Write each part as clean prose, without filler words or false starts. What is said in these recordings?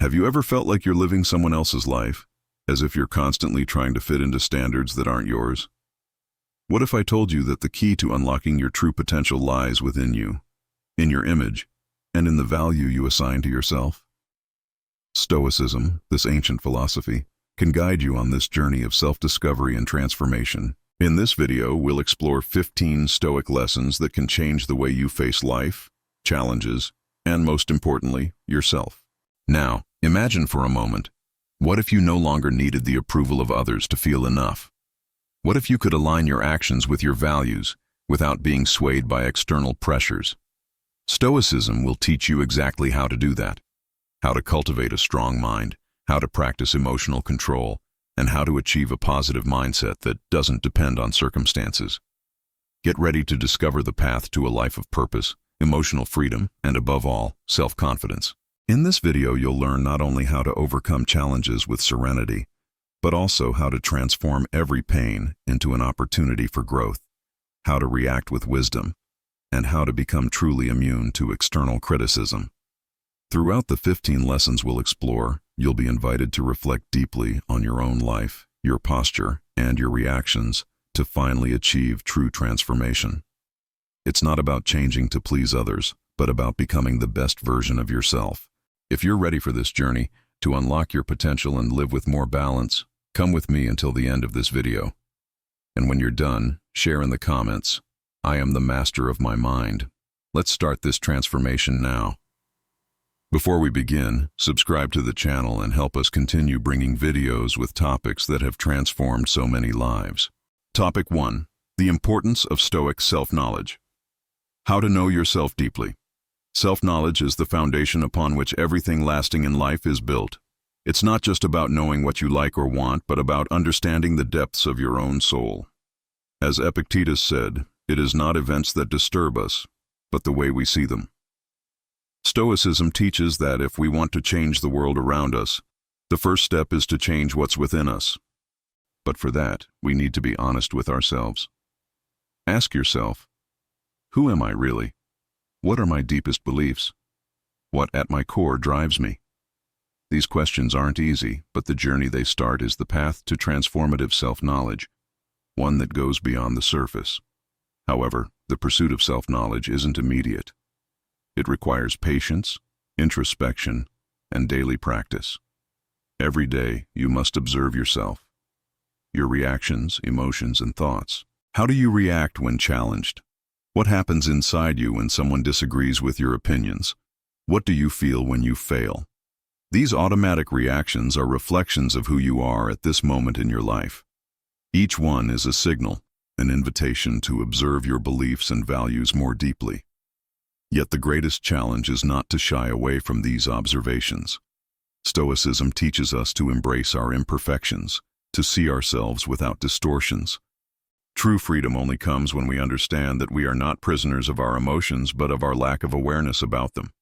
Have you ever felt like you're living someone else's life, as if you're constantly trying to fit into standards that aren't yours? What if I told you that the key to unlocking your true potential lies within you, in your image, and in the value you assign to yourself? Stoicism, this ancient philosophy, can guide you on this journey of self-discovery and transformation. In this video, we'll explore 15 Stoic lessons that can change the way you face life, challenges, and most importantly, yourself. Now, imagine for a moment, what if you no longer needed the approval of others to feel enough? What if you could align your actions with your values without being swayed by external pressures? Stoicism will teach you exactly how to do that, how to cultivate a strong mind, how to practice emotional control, and how to achieve a positive mindset that doesn't depend on circumstances. Get ready to discover the path to a life of purpose, emotional freedom, and above all, self-confidence. In this video, you'll learn not only how to overcome challenges with serenity, but also how to transform every pain into an opportunity for growth, how to react with wisdom, and how to become truly immune to external criticism. Throughout the 15 lessons we'll explore, you'll be invited to reflect deeply on your own life, your posture, and your reactions to finally achieve true transformation. It's not about changing to please others, but about becoming the best version of yourself. If you're ready for this journey, to unlock your potential and live with more balance, come with me until the end of this video. And when you're done, share in the comments, "I am the master of my mind." Let's start this transformation now. Before we begin, subscribe to the channel and help us continue bringing videos with topics that have transformed so many lives. Topic 1. The importance of Stoic self-knowledge. How to know yourself deeply. Self-knowledge is the foundation upon which everything lasting in life is built. It's not just about knowing what you like or want, but about understanding the depths of your own soul. As Epictetus said, it is not events that disturb us, but the way we see them. Stoicism teaches that if we want to change the world around us, the first step is to change what's within us. But for that, we need to be honest with ourselves. Ask yourself, who am I really? What are my deepest beliefs? What at my core drives me? These questions aren't easy, but the journey they start is the path to transformative self-knowledge, one that goes beyond the surface. However, the pursuit of self-knowledge isn't immediate. It requires patience, introspection, and daily practice. Every day, you must observe yourself, your reactions, emotions, and thoughts. How do you react when challenged? What happens inside you when someone disagrees with your opinions? What do you feel when you fail? These automatic reactions are reflections of who you are at this moment in your life. Each one is a signal, an invitation to observe your beliefs and values more deeply. Yet the greatest challenge is not to shy away from these observations. Stoicism teaches us to embrace our imperfections, to see ourselves without distortions. True freedom only comes when we understand that we are not prisoners of our emotions, but of our lack of awareness about them.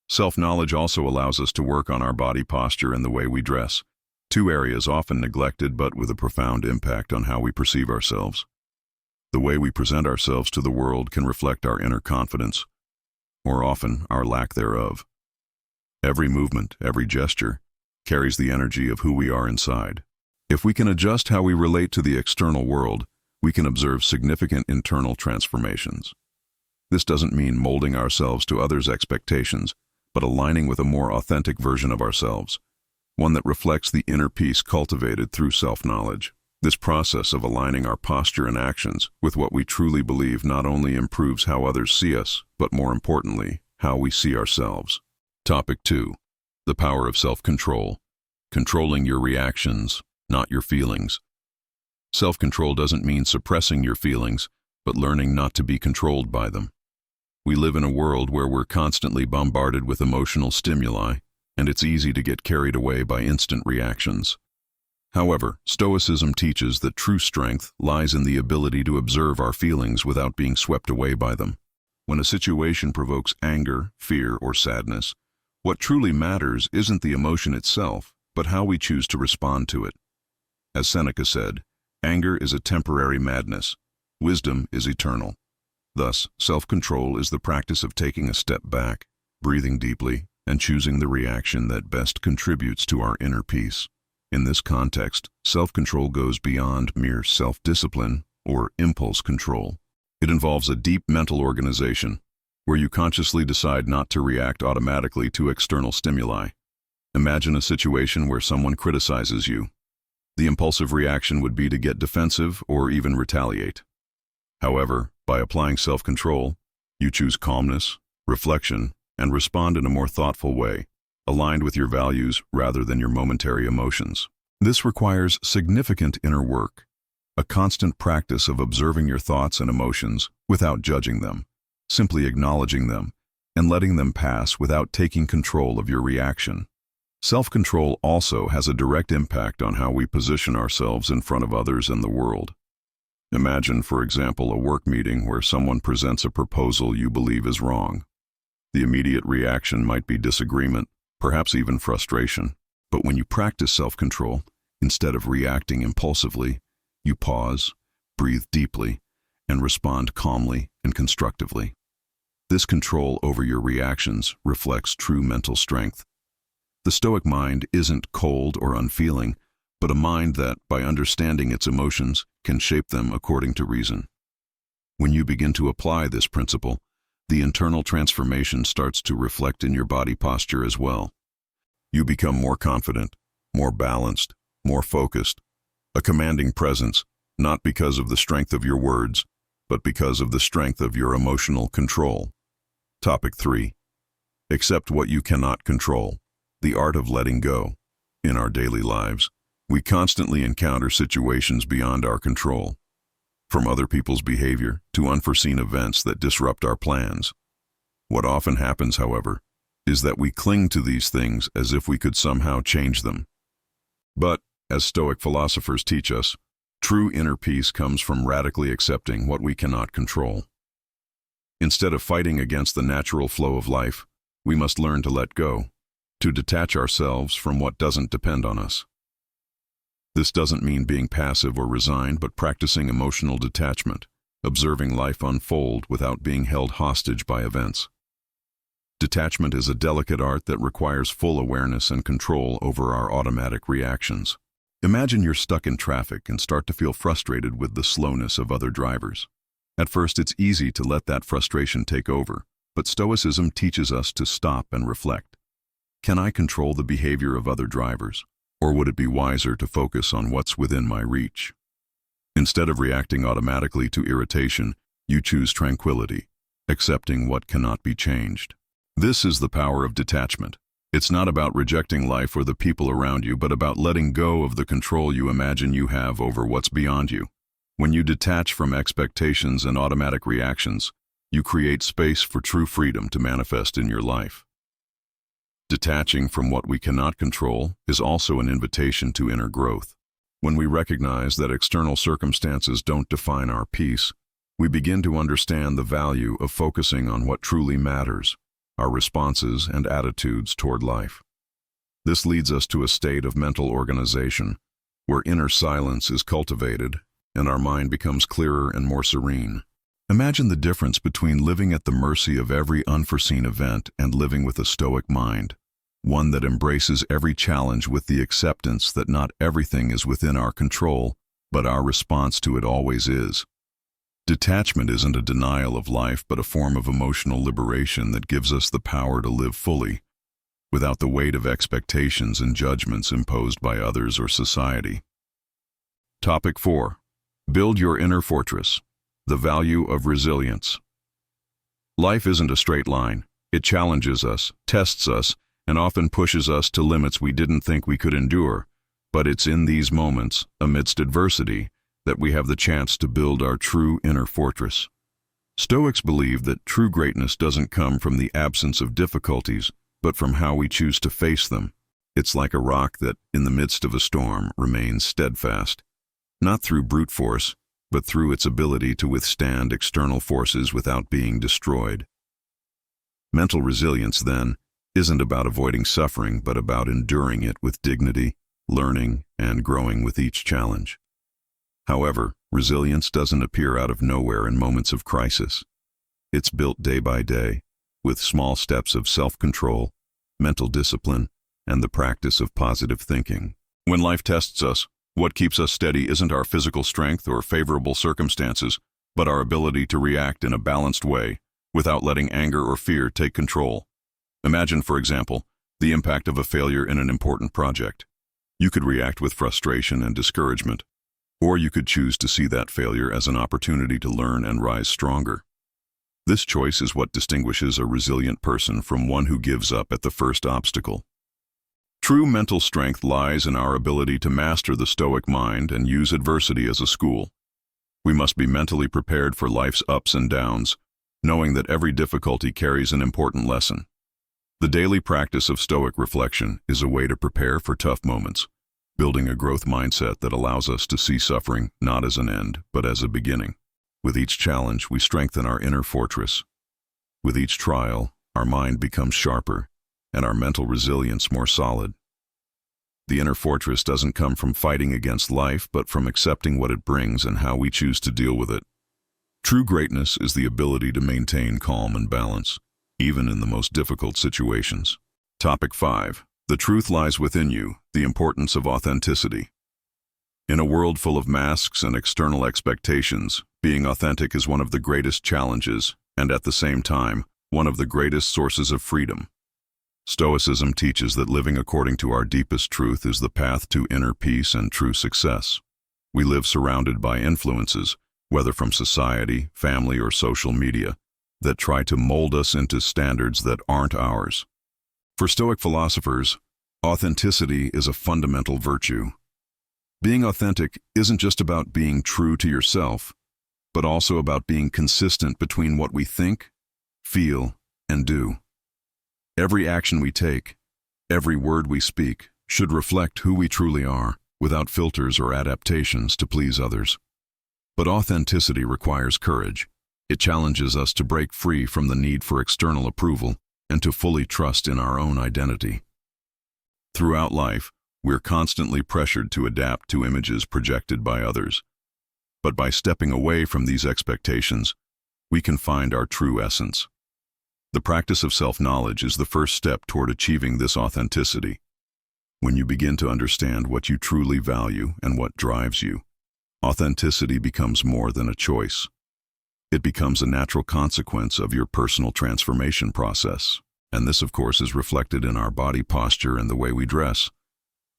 Self-knowledge also allows us to work on our body posture and the way we dress, two areas often neglected but with a profound impact on how we perceive ourselves. The way we present ourselves to the world can reflect our inner confidence, or often our lack thereof. Every movement, every gesture, carries the energy of who we are inside. If we can adjust how we relate to the external world, we can observe significant internal transformations. This doesn't mean molding ourselves to others' expectations, but aligning with a more authentic version of ourselves, one that reflects the inner peace cultivated through self-knowledge. This process of aligning our posture and actions with what we truly believe not only improves how others see us, but more importantly, how we see ourselves. Topic 2. The power of self-control. Controlling your reactions, not your feelings. Self-control doesn't mean suppressing your feelings, but learning not to be controlled by them. We live in a world where we're constantly bombarded with emotional stimuli, and it's easy to get carried away by instant reactions. However, Stoicism teaches that true strength lies in the ability to observe our feelings without being swept away by them. When a situation provokes anger, fear, or sadness, what truly matters isn't the emotion itself, but how we choose to respond to it. As Seneca said, anger is a temporary madness. Wisdom is eternal. Thus, self-control is the practice of taking a step back, breathing deeply, and choosing the reaction that best contributes to our inner peace. In this context, self-control goes beyond mere self-discipline or impulse control. It involves a deep mental organization, where you consciously decide not to react automatically to external stimuli. Imagine a situation where someone criticizes you. The impulsive reaction would be to get defensive or even retaliate. However, by applying self-control, you choose calmness, reflection, and respond in a more thoughtful way, aligned with your values rather than your momentary emotions. This requires significant inner work, a constant practice of observing your thoughts and emotions without judging them, simply acknowledging them, and letting them pass without taking control of your reaction. Self-control also has a direct impact on how we position ourselves in front of others and the world. Imagine, for example, a work meeting where someone presents a proposal you believe is wrong. The immediate reaction might be disagreement, perhaps even frustration. But when you practice self-control, instead of reacting impulsively, you pause, breathe deeply, and respond calmly and constructively. This control over your reactions reflects true mental strength. The Stoic mind isn't cold or unfeeling, but a mind that, by understanding its emotions, can shape them according to reason. When you begin to apply this principle, the internal transformation starts to reflect in your body posture as well. You become more confident, more balanced, more focused, a commanding presence, not because of the strength of your words, but because of the strength of your emotional control. Topic 3. Accept what you cannot control. The art of letting go. In our daily lives, we constantly encounter situations beyond our control, from other people's behavior to unforeseen events that disrupt our plans. What often happens, however, is that we cling to these things as if we could somehow change them. But, as Stoic philosophers teach us, true inner peace comes from radically accepting what we cannot control. Instead of fighting against the natural flow of life, we must learn to let go, to detach ourselves from what doesn't depend on us. This doesn't mean being passive or resigned, but practicing emotional detachment, observing life unfold without being held hostage by events. Detachment is a delicate art that requires full awareness and control over our automatic reactions. Imagine you're stuck in traffic and start to feel frustrated with the slowness of other drivers. At first, it's easy to let that frustration take over, but Stoicism teaches us to stop and reflect. Can I control the behavior of other drivers, or would it be wiser to focus on what's within my reach? Instead of reacting automatically to irritation, you choose tranquility, accepting what cannot be changed. This is the power of detachment. It's not about rejecting life or the people around you, but about letting go of the control you imagine you have over what's beyond you. When you detach from expectations and automatic reactions, you create space for true freedom to manifest in your life. Detaching from what we cannot control is also an invitation to inner growth. When we recognize that external circumstances don't define our peace, we begin to understand the value of focusing on what truly matters, our responses and attitudes toward life. This leads us to a state of mental organization, where inner silence is cultivated and our mind becomes clearer and more serene. Imagine the difference between living at the mercy of every unforeseen event and living with a stoic mind, one that embraces every challenge with the acceptance that not everything is within our control, but our response to it always is. Detachment isn't a denial of life, but a form of emotional liberation that gives us the power to live fully, without the weight of expectations and judgments imposed by others or society. Topic 4. Build your inner fortress. The value of resilience. Life isn't a straight line. It challenges us, tests us, and often pushes us to limits we didn't think we could endure. But it's in these moments, amidst adversity, that we have the chance to build our true inner fortress. Stoics believe that true greatness doesn't come from the absence of difficulties, but from how we choose to face them. It's like a rock that, in the midst of a storm, remains steadfast, not through brute force, but through its ability to withstand external forces without being destroyed. Mental resilience, then, isn't about avoiding suffering, but about enduring it with dignity, learning, and growing with each challenge. However, resilience doesn't appear out of nowhere in moments of crisis. It's built day by day, with small steps of self-control, mental discipline, and the practice of positive thinking. When life tests us, what keeps us steady isn't our physical strength or favorable circumstances, but our ability to react in a balanced way, without letting anger or fear take control. Imagine, for example, the impact of a failure in an important project. You could react with frustration and discouragement, or you could choose to see that failure as an opportunity to learn and rise stronger. This choice is what distinguishes a resilient person from one who gives up at the first obstacle. True mental strength lies in our ability to master the Stoic mind and use adversity as a school. We must be mentally prepared for life's ups and downs, knowing that every difficulty carries an important lesson. The daily practice of Stoic reflection is a way to prepare for tough moments, building a growth mindset that allows us to see suffering not as an end, but as a beginning. With each challenge, we strengthen our inner fortress. With each trial, our mind becomes sharper, and our mental resilience more solid. The inner fortress doesn't come from fighting against life, but from accepting what it brings and how we choose to deal with it. True greatness is the ability to maintain calm and balance, even in the most difficult situations. Topic 5. The truth lies within you, the importance of authenticity. In a world full of masks and external expectations, being authentic is one of the greatest challenges, and at the same time, one of the greatest sources of freedom. Stoicism teaches that living according to our deepest truth is the path to inner peace and true success. We live surrounded by influences, whether from society, family, or social media, that try to mold us into standards that aren't ours. For Stoic philosophers, authenticity is a fundamental virtue. Being authentic isn't just about being true to yourself, but also about being consistent between what we think, feel, and do. Every action we take, every word we speak, should reflect who we truly are, without filters or adaptations to please others. But authenticity requires courage. It challenges us to break free from the need for external approval and to fully trust in our own identity. Throughout life, we're constantly pressured to adapt to images projected by others. But by stepping away from these expectations, we can find our true essence. The practice of self-knowledge is the first step toward achieving this authenticity. When you begin to understand what you truly value and what drives you, authenticity becomes more than a choice. It becomes a natural consequence of your personal transformation process. And this, of course, is reflected in our body posture and the way we dress.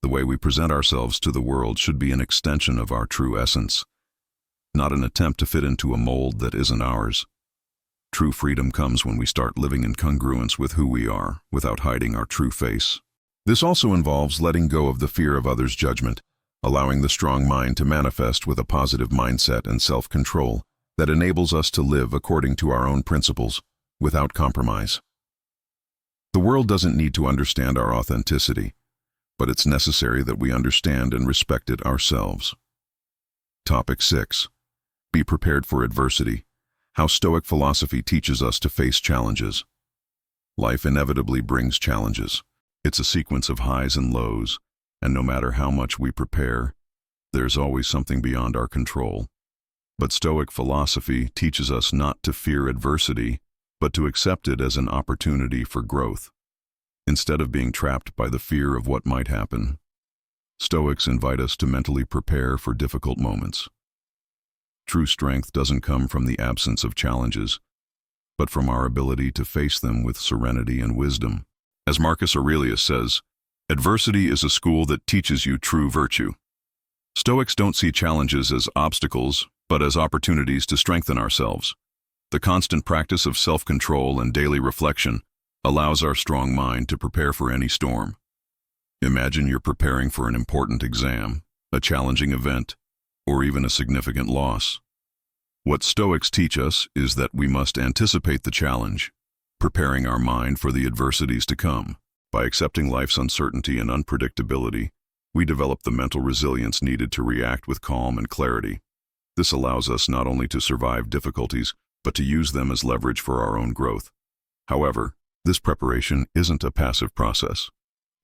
The way we present ourselves to the world should be an extension of our true essence, not an attempt to fit into a mold that isn't ours. True freedom comes when we start living in congruence with who we are, without hiding our true face. This also involves letting go of the fear of others' judgment, allowing the strong mind to manifest with a positive mindset and self-control that enables us to live according to our own principles, without compromise. The world doesn't need to understand our authenticity, but it's necessary that we understand and respect it ourselves. Topic 6. Be prepared for adversity. How Stoic philosophy teaches us to face challenges. Life inevitably brings challenges. It's a sequence of highs and lows, and no matter how much we prepare, there's always something beyond our control. But Stoic philosophy teaches us not to fear adversity, but to accept it as an opportunity for growth. Instead of being trapped by the fear of what might happen, Stoics invite us to mentally prepare for difficult moments. True strength doesn't come from the absence of challenges, but from our ability to face them with serenity and wisdom. As Marcus Aurelius says, adversity is a school that teaches you true virtue. Stoics don't see challenges as obstacles, but as opportunities to strengthen ourselves. The constant practice of self-control and daily reflection allows our strong mind to prepare for any storm. Imagine you're preparing for an important exam, a challenging event, or even a significant loss. What Stoics teach us is that we must anticipate the challenge, preparing our mind for the adversities to come. By accepting life's uncertainty and unpredictability, we develop the mental resilience needed to react with calm and clarity. This allows us not only to survive difficulties, but to use them as leverage for our own growth. However, this preparation isn't a passive process.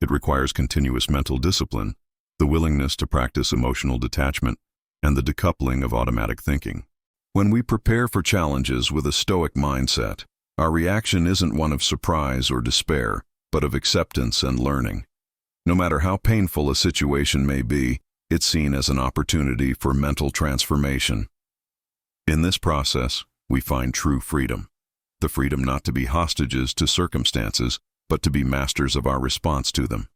It requires continuous mental discipline, the willingness to practice emotional detachment, and the decoupling of automatic thinking. When we prepare for challenges with a Stoic mindset, our reaction isn't one of surprise or despair, but of acceptance and learning. No matter how painful a situation may be, it's seen as an opportunity for mental transformation. In this process, we find true freedom. The freedom not to be hostages to circumstances, but to be masters of our response to them.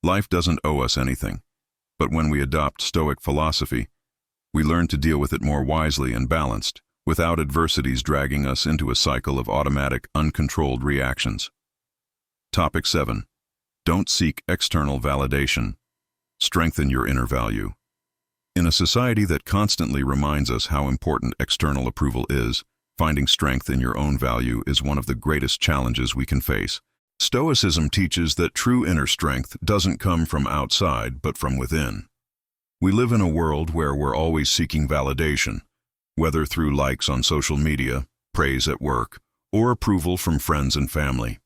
Life doesn't owe us anything, but when we adopt Stoic philosophy, we learn to deal with it more wisely and balanced, without adversities dragging us into a cycle of automatic, uncontrolled reactions. Topic 7. Don't seek external validation. Strengthen your inner value. In a society that constantly reminds us how important external approval is, finding strength in your own value is one of the greatest challenges we can face. Stoicism teaches that true inner strength doesn't come from outside, but from within. We live in a world where we're always seeking validation, whether through likes on social media, praise at work, or approval from friends and family.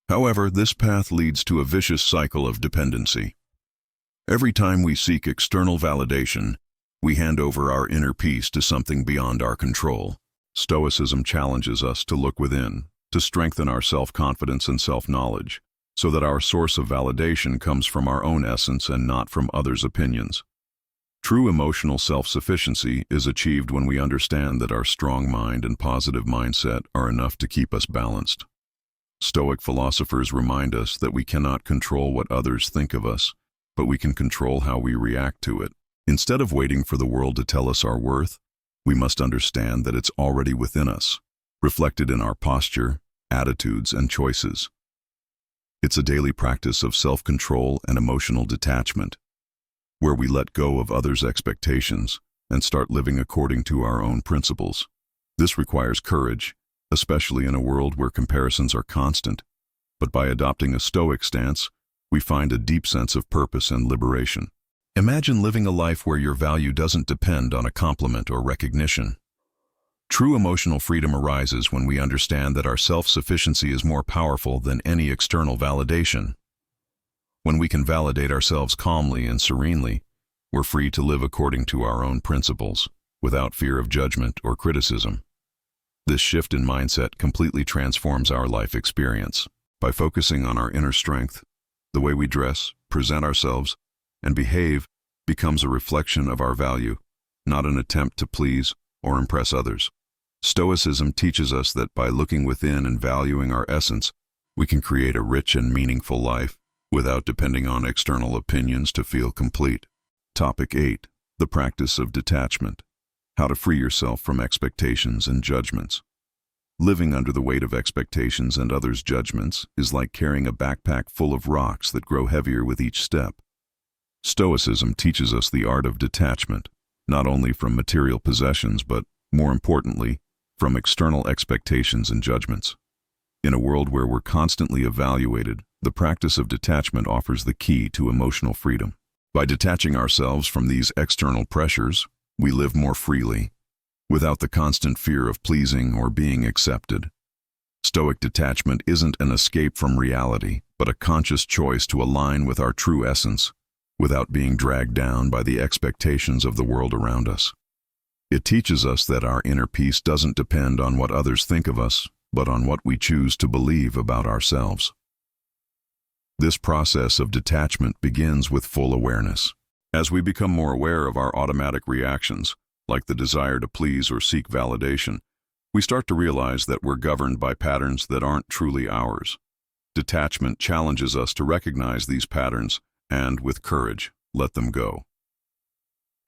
However, this path leads to a vicious cycle of dependency. Every time we seek external validation, we hand over our inner peace to something beyond our control. Stoicism challenges us to look within, to strengthen our self-confidence and self-knowledge, so that our source of validation comes from our own essence and not from others' opinions. True emotional self-sufficiency is achieved when we understand that our strong mind and positive mindset are enough to keep us balanced. Stoic philosophers remind us that we cannot control what others think of us, but we can control how we react to it. Instead of waiting for the world to tell us our worth, we must understand that it's already within us, reflected in our posture, attitudes, and choices. It's a daily practice of self-control and emotional detachment, where we let go of others' expectations and start living according to our own principles. This requires courage, especially in a world where comparisons are constant, but by adopting a Stoic stance, we find a deep sense of purpose and liberation. Imagine living a life where your value doesn't depend on a compliment or recognition. True emotional freedom arises when we understand that our self-sufficiency is more powerful than any external validation. When we can validate ourselves calmly and serenely, we're free to live according to our own principles, without fear of judgment or criticism. This shift in mindset completely transforms our life experience. By focusing on our inner strength, the way we dress, present ourselves, and behave becomes a reflection of our value, not an attempt to please or impress others. Stoicism teaches us that by looking within and valuing our essence, we can create a rich and meaningful life without depending on external opinions to feel complete. Topic 8. The practice of detachment. How to free yourself from expectations and judgments. Living under the weight of expectations and others' judgments is like carrying a backpack full of rocks that grow heavier with each step. Stoicism teaches us the art of detachment, not only from material possessions but, more importantly, from external expectations and judgments. In a world where we're constantly evaluated, the practice of detachment offers the key to emotional freedom. By detaching ourselves from these external pressures, we live more freely, without the constant fear of pleasing or being accepted. Stoic detachment isn't an escape from reality, but a conscious choice to align with our true essence, without being dragged down by the expectations of the world around us. It teaches us that our inner peace doesn't depend on what others think of us, but on what we choose to believe about ourselves. This process of detachment begins with full awareness. As we become more aware of our automatic reactions, like the desire to please or seek validation, we start to realize that we're governed by patterns that aren't truly ours. Detachment challenges us to recognize these patterns and, with courage, let them go.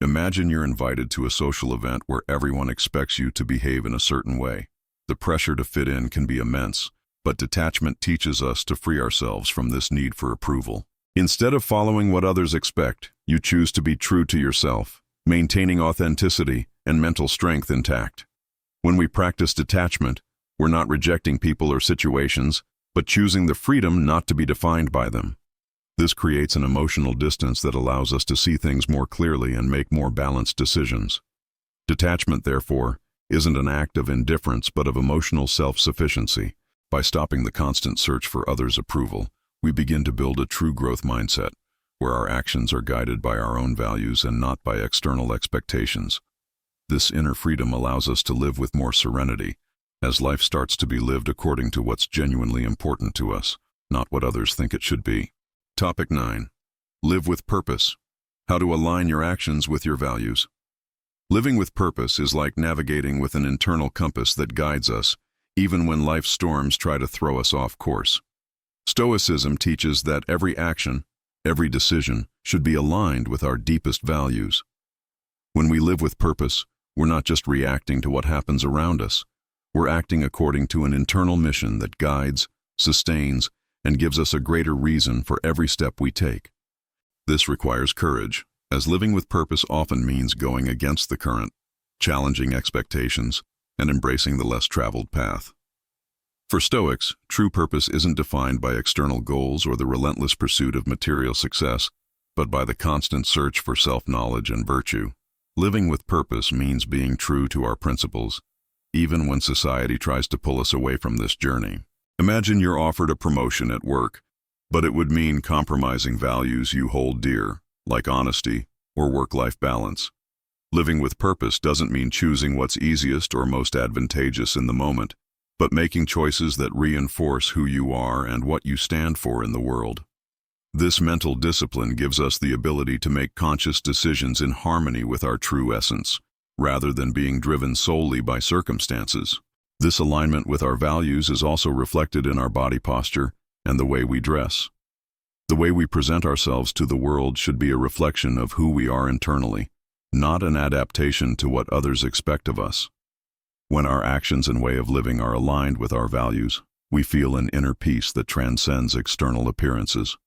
Imagine you're invited to a social event where everyone expects you to behave in a certain way. The pressure to fit in can be immense, but detachment teaches us to free ourselves from this need for approval. Instead of following what others expect, you choose to be true to yourself, maintaining authenticity and mental strength intact. When we practice detachment, we're not rejecting people or situations, but choosing the freedom not to be defined by them. This creates an emotional distance that allows us to see things more clearly and make more balanced decisions. Detachment, therefore, isn't an act of indifference but of emotional self-sufficiency. By stopping the constant search for others' approval, we begin to build a true growth mindset, where our actions are guided by our own values and not by external expectations. This inner freedom allows us to live with more serenity, as life starts to be lived according to what's genuinely important to us, not what others think it should be. Topic 9. Live with purpose. How to align your actions with your values. Living with purpose is like navigating with an internal compass that guides us, even when life's storms try to throw us off course. Stoicism teaches that every action, every decision, should be aligned with our deepest values. When we live with purpose, we're not just reacting to what happens around us. We're acting according to an internal mission that guides, sustains, and gives us a greater reason for every step we take. This requires courage, as living with purpose often means going against the current, challenging expectations, and embracing the less traveled path. For Stoics, true purpose isn't defined by external goals or the relentless pursuit of material success, but by the constant search for self-knowledge and virtue. Living with purpose means being true to our principles, even when society tries to pull us away from this journey. Imagine you're offered a promotion at work, but it would mean compromising values you hold dear, like honesty or work-life balance. Living with purpose doesn't mean choosing what's easiest or most advantageous in the moment, but making choices that reinforce who you are and what you stand for in the world. This mental discipline gives us the ability to make conscious decisions in harmony with our true essence, rather than being driven solely by circumstances. This alignment with our values is also reflected in our body posture and the way we dress. The way we present ourselves to the world should be a reflection of who we are internally, not an adaptation to what others expect of us. When our actions and way of living are aligned with our values, we feel an inner peace that transcends external appearances.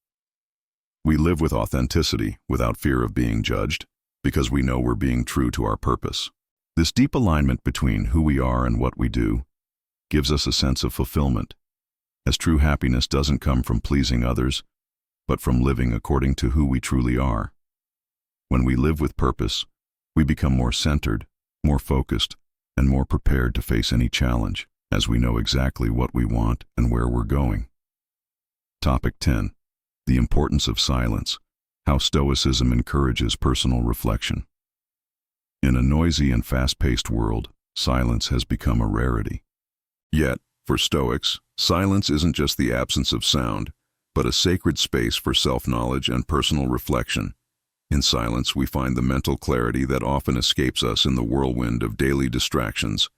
We live with authenticity without fear of being judged, because we know we're being true to our purpose. This deep alignment between who we are and what we do gives us a sense of fulfillment, as true happiness doesn't come from pleasing others, but from living according to who we truly are. When we live with purpose, we become more centered, more focused, and more prepared to face any challenge, as we know exactly what we want and where we're going. Topic 10. The importance of silence. How Stoicism encourages personal reflection. In a noisy and fast-paced world, silence has become a rarity. Yet, for Stoics, silence isn't just the absence of sound, but a sacred space for self-knowledge and personal reflection. In silence, we find the mental clarity that often escapes us in the whirlwind of daily distractions.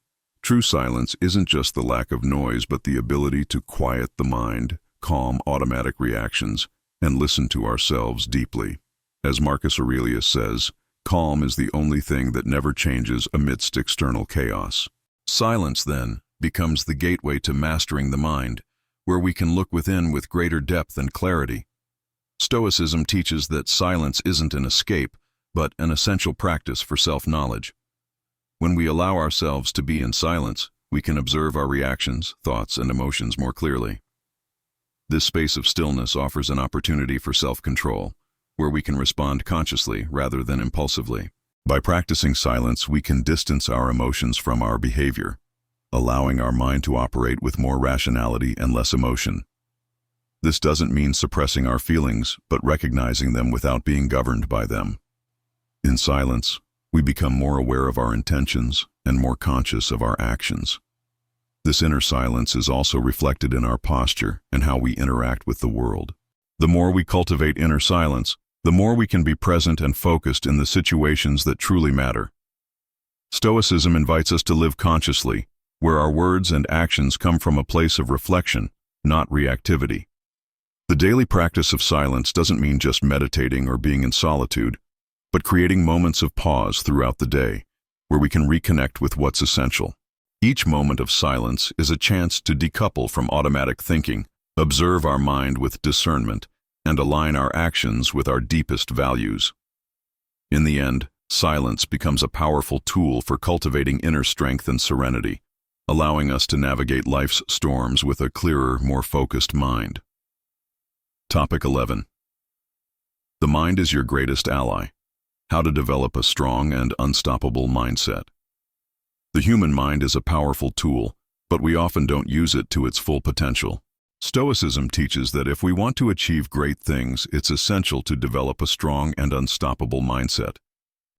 True silence isn't just the lack of noise, but the ability to quiet the mind, calm automatic reactions, and listen to ourselves deeply. As Marcus Aurelius says, calm is the only thing that never changes amidst external chaos. Silence, then, becomes the gateway to mastering the mind, where we can look within with greater depth and clarity. Stoicism teaches that silence isn't an escape, but an essential practice for self-knowledge. When we allow ourselves to be in silence, we can observe our reactions, thoughts, and emotions more clearly. This space of stillness offers an opportunity for self-control, where we can respond consciously rather than impulsively. By practicing silence, we can distance our emotions from our behavior, allowing our mind to operate with more rationality and less emotion. This doesn't mean suppressing our feelings, but recognizing them without being governed by them. In silence, we become more aware of our intentions and more conscious of our actions. This inner silence is also reflected in our posture and how we interact with the world. The more we cultivate inner silence, the more we can be present and focused in the situations that truly matter. Stoicism invites us to live consciously, where our words and actions come from a place of reflection, not reactivity. The daily practice of silence doesn't mean just meditating or being in solitude, but creating moments of pause throughout the day, where we can reconnect with what's essential. Each moment of silence is a chance to decouple from automatic thinking, observe our mind with discernment, and align our actions with our deepest values. In the end, silence becomes a powerful tool for cultivating inner strength and serenity, allowing us to navigate life's storms with a clearer, more focused mind. Topic 11. The mind is your greatest ally. How to develop a strong and unstoppable mindset. The human mind is a powerful tool, but we often don't use it to its full potential. Stoicism teaches that if we want to achieve great things, it's essential to develop a strong and unstoppable mindset.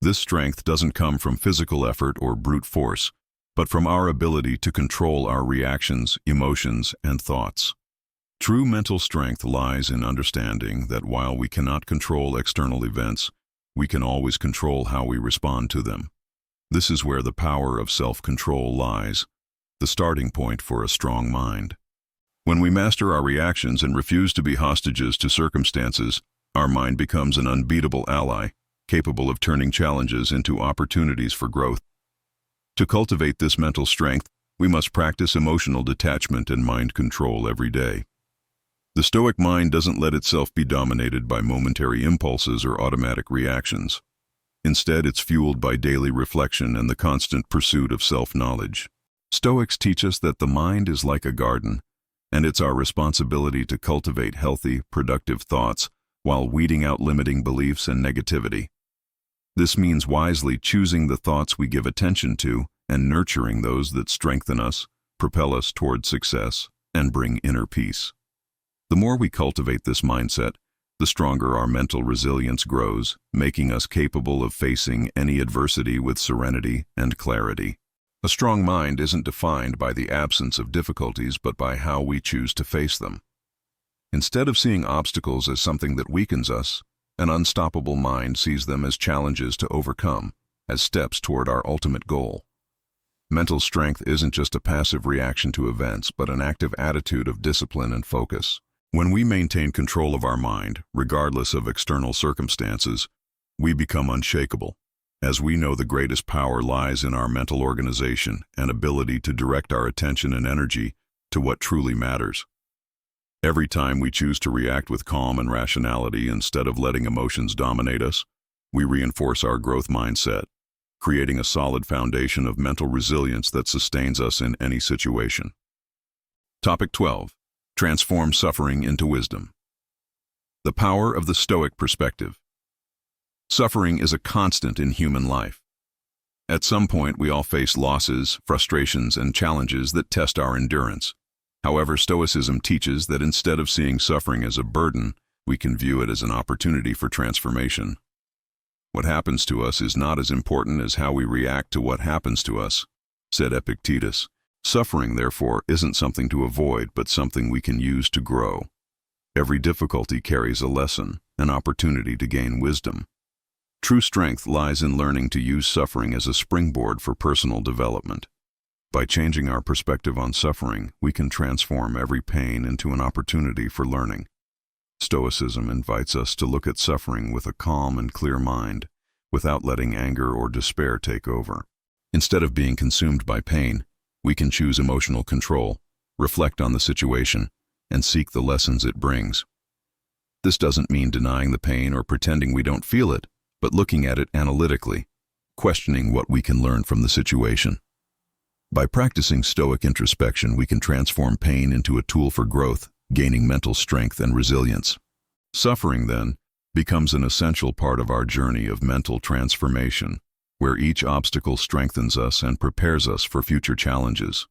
This strength doesn't come from physical effort or brute force, but from our ability to control our reactions, emotions, and thoughts. True mental strength lies in understanding that while we cannot control external events, we can always control how we respond to them. This is where the power of self-control lies, the starting point for a strong mind. When we master our reactions and refuse to be hostages to circumstances, our mind becomes an unbeatable ally, capable of turning challenges into opportunities for growth. To cultivate this mental strength, we must practice emotional detachment and mind control every day. The Stoic mind doesn't let itself be dominated by momentary impulses or automatic reactions. Instead, it's fueled by daily reflection and the constant pursuit of self-knowledge. Stoics teach us that the mind is like a garden, and it's our responsibility to cultivate healthy, productive thoughts while weeding out limiting beliefs and negativity. This means wisely choosing the thoughts we give attention to and nurturing those that strengthen us, propel us toward success, and bring inner peace. The more we cultivate this mindset, the stronger our mental resilience grows, making us capable of facing any adversity with serenity and clarity. A strong mind isn't defined by the absence of difficulties, but by how we choose to face them. Instead of seeing obstacles as something that weakens us, an unstoppable mind sees them as challenges to overcome, as steps toward our ultimate goal. Mental strength isn't just a passive reaction to events, but an active attitude of discipline and focus. When we maintain control of our mind, regardless of external circumstances, we become unshakable, as we know the greatest power lies in our mental organization and ability to direct our attention and energy to what truly matters. Every time we choose to react with calm and rationality instead of letting emotions dominate us, we reinforce our growth mindset, creating a solid foundation of mental resilience that sustains us in any situation. Topic 12. Transform suffering into wisdom. The power of the Stoic perspective. Suffering is a constant in human life. At some point, we all face losses, frustrations, and challenges that test our endurance. However, Stoicism teaches that instead of seeing suffering as a burden, we can view it as an opportunity for transformation. What happens to us is not as important as how we react to what happens to us, said Epictetus. Suffering, therefore, isn't something to avoid, but something we can use to grow. Every difficulty carries a lesson, an opportunity to gain wisdom. True strength lies in learning to use suffering as a springboard for personal development. By changing our perspective on suffering, we can transform every pain into an opportunity for learning. Stoicism invites us to look at suffering with a calm and clear mind, without letting anger or despair take over. Instead of being consumed by pain, we can choose emotional control, reflect on the situation, and seek the lessons it brings. This doesn't mean denying the pain or pretending we don't feel it, but looking at it analytically, questioning what we can learn from the situation. By practicing Stoic introspection, we can transform pain into a tool for growth, gaining mental strength and resilience. Suffering, then, becomes an essential part of our journey of mental transformation, where each obstacle strengthens us and prepares us for future challenges.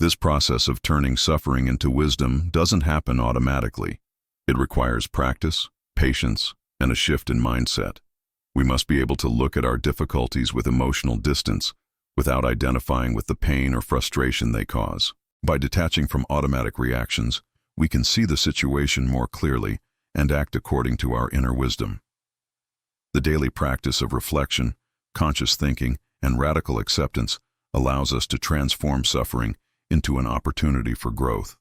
This process of turning suffering into wisdom doesn't happen automatically. It requires practice, patience, and a shift in mindset. We must be able to look at our difficulties with emotional distance, without identifying with the pain or frustration they cause. By detaching from automatic reactions, we can see the situation more clearly and act according to our inner wisdom. The daily practice of reflection, conscious thinking, and radical acceptance allows us to transform suffering into an opportunity for growth.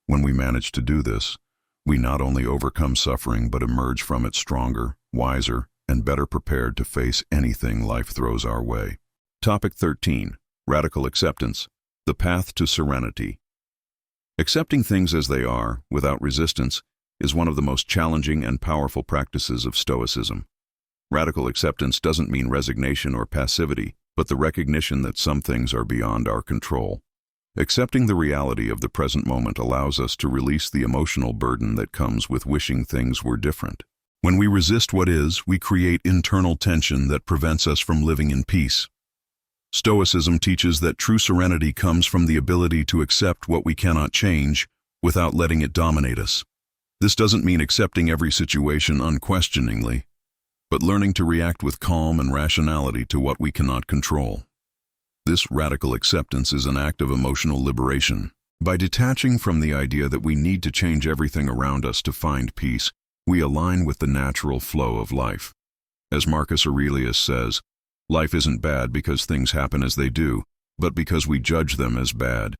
When we manage to do this, we not only overcome suffering but emerge from it stronger, wiser, and better prepared to face anything life throws our way. Topic 13. Radical acceptance. The path to serenity. Accepting things as they are, without resistance, is one of the most challenging and powerful practices of Stoicism. Radical acceptance doesn't mean resignation or passivity, but the recognition that some things are beyond our control. Accepting the reality of the present moment allows us to release the emotional burden that comes with wishing things were different. When we resist what is, we create internal tension that prevents us from living in peace. Stoicism teaches that true serenity comes from the ability to accept what we cannot change without letting it dominate us. This doesn't mean accepting every situation unquestioningly, but learning to react with calm and rationality to what we cannot control. This radical acceptance is an act of emotional liberation, By detaching from the idea that we need to change everything around us to find peace, we align with the natural flow of life. As Marcus Aurelius says, life isn't bad because things happen as they do, but because we judge them as bad.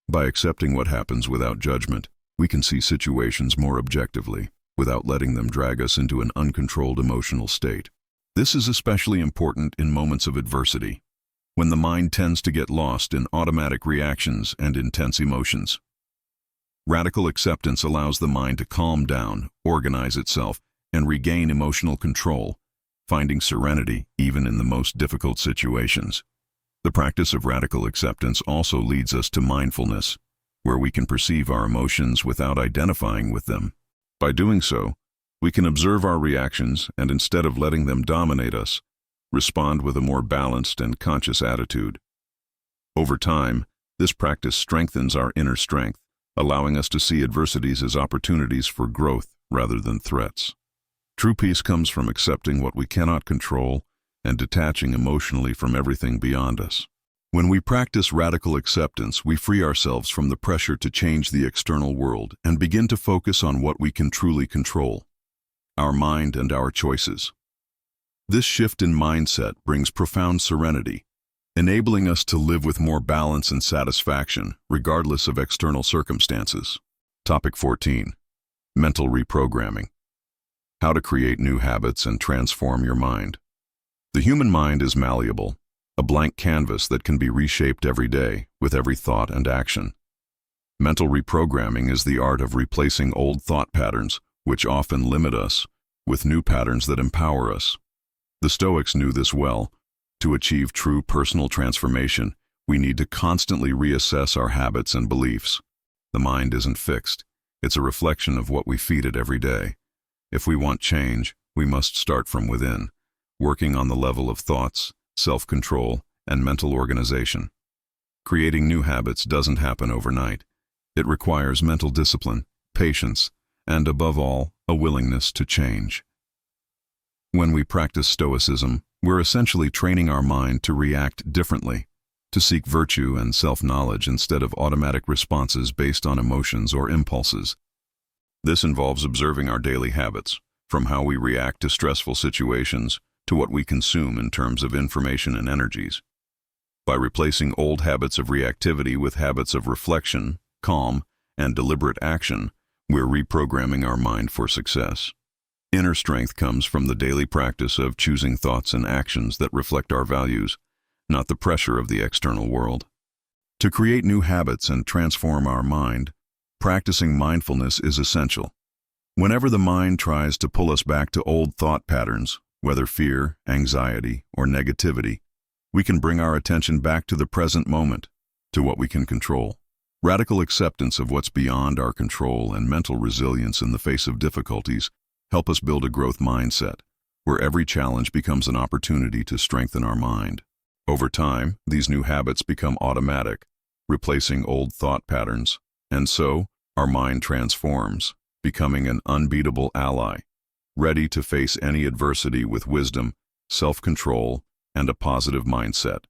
By accepting what happens without judgment, we can see situations more objectively, without letting them drag us into an uncontrolled emotional state. This is especially important in moments of adversity, when the mind tends to get lost in automatic reactions and intense emotions. Radical acceptance allows the mind to calm down, organize itself, and regain emotional control, finding serenity even in the most difficult situations. The practice of radical acceptance also leads us to mindfulness, where we can perceive our emotions without identifying with them. By doing so, we can observe our reactions and, instead of letting them dominate us, respond with a more balanced and conscious attitude. Over time, this practice strengthens our inner strength, allowing us to see adversities as opportunities for growth rather than threats. True peace comes from accepting what we cannot control and detaching emotionally from everything beyond us. When we practice radical acceptance, we free ourselves from the pressure to change the external world and begin to focus on what we can truly control: our mind and our choices. This shift in mindset brings profound serenity, enabling us to live with more balance and satisfaction, regardless of external circumstances. Topic 14. Mental reprogramming. How to create new habits and transform your mind. The human mind is malleable, a blank canvas that can be reshaped every day with every thought and action. Mental reprogramming is the art of replacing old thought patterns, which often limit us, with new patterns that empower us. The Stoics knew this well. To achieve true personal transformation, we need to constantly reassess our habits and beliefs. The mind isn't fixed. It's a reflection of what we feed it every day. If we want change, we must start from within, working on the level of thoughts, self-control, and mental organization. Creating new habits doesn't happen overnight. It requires mental discipline, patience, and above all, a willingness to change. When we practice Stoicism, we're essentially training our mind to react differently, to seek virtue and self-knowledge instead of automatic responses based on emotions or impulses. This involves observing our daily habits, from how we react to stressful situations to what we consume in terms of information and energies. By replacing old habits of reactivity with habits of reflection, calm, and deliberate action, we're reprogramming our mind for success. Inner strength comes from the daily practice of choosing thoughts and actions that reflect our values, not the pressure of the external world. To create new habits and transform our mind, practicing mindfulness is essential. Whenever the mind tries to pull us back to old thought patterns, whether fear, anxiety, or negativity, we can bring our attention back to the present moment, to what we can control. Radical acceptance of what's beyond our control and mental resilience in the face of difficulties help us build a growth mindset, where every challenge becomes an opportunity to strengthen our mind. Over time, these new habits become automatic, replacing old thought patterns, and so our mind transforms, becoming an unbeatable ally, ready to face any adversity with wisdom, self-control, and a positive mindset.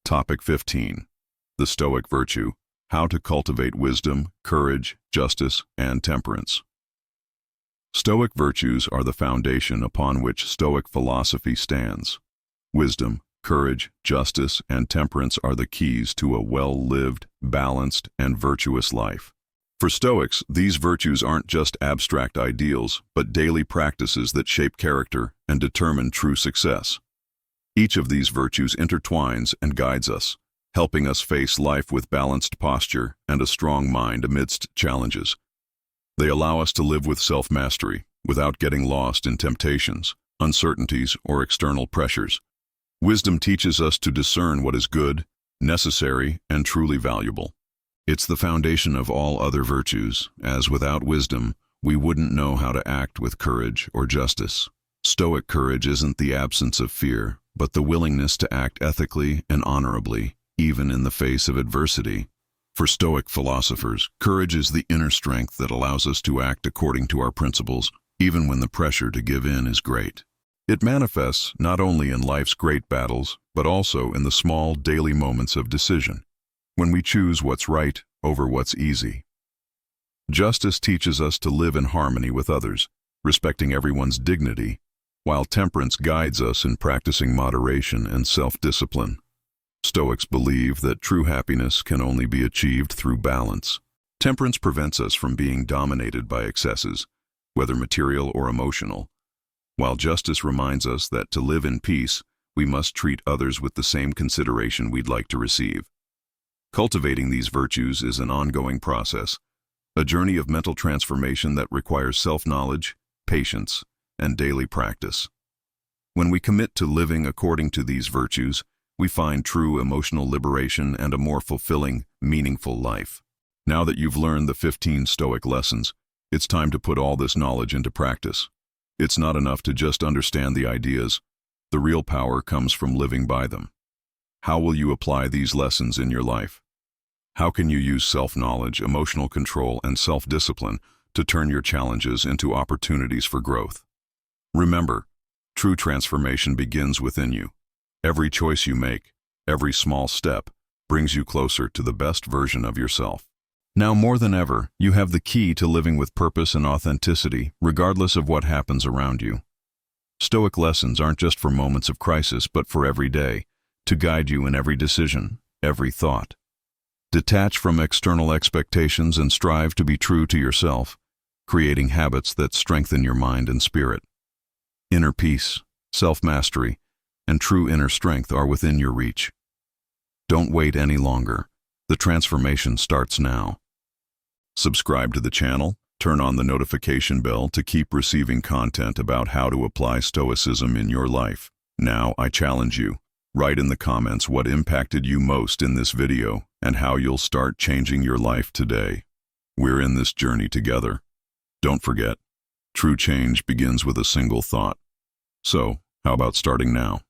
Topic 15. The Stoic Virtue: How to cultivate wisdom, courage, justice, and temperance. Stoic virtues are the foundation upon which Stoic philosophy stands. Wisdom, courage, justice, and temperance are the keys to a well-lived, balanced, and virtuous life. For Stoics, these virtues aren't just abstract ideals, but daily practices that shape character and determine true success. Each of these virtues intertwines and guides us, helping us face life with balanced posture and a strong mind amidst challenges. They allow us to live with self-mastery, without getting lost in temptations, uncertainties, or external pressures. Wisdom teaches us to discern what is good, necessary, and truly valuable. It's the foundation of all other virtues, as without wisdom, we wouldn't know how to act with courage or justice. Stoic courage isn't the absence of fear, but the willingness to act ethically and honorably, even in the face of adversity. For Stoic philosophers, courage is the inner strength that allows us to act according to our principles, even when the pressure to give in is great. It manifests not only in life's great battles, but also in the small daily moments of decision. When we choose what's right over what's easy. Justice teaches us to live in harmony with others, respecting everyone's dignity, while temperance guides us in practicing moderation and self-discipline. Stoics believe that true happiness can only be achieved through balance. Temperance prevents us from being dominated by excesses, whether material or emotional, while justice reminds us that to live in peace, we must treat others with the same consideration we'd like to receive. Cultivating these virtues is an ongoing process, a journey of mental transformation that requires self-knowledge, patience, and daily practice. When we commit to living according to these virtues, we find true emotional liberation and a more fulfilling, meaningful life. Now that you've learned the 15 Stoic lessons, it's time to put all this knowledge into practice. It's not enough to just understand the ideas. The real power comes from living by them. How will you apply these lessons in your life? How can you use self-knowledge, emotional control, and self-discipline to turn your challenges into opportunities for growth? Remember, true transformation begins within you. Every choice you make, every small step, brings you closer to the best version of yourself. Now more than ever, you have the key to living with purpose and authenticity, regardless of what happens around you. Stoic lessons aren't just for moments of crisis, but for every day, to guide you in every decision, every thought. Detach from external expectations and strive to be true to yourself, creating habits that strengthen your mind and spirit. Inner peace, self-mastery, and true inner strength are within your reach. Don't wait any longer. The transformation starts now. Subscribe to the channel, turn on the notification bell to keep receiving content about how to apply Stoicism in your life. Now, I challenge you. Write in the comments what impacted you most in this video and how you'll start changing your life today. We're in this journey together. Don't forget, true change begins with a single thought. So, how about starting now?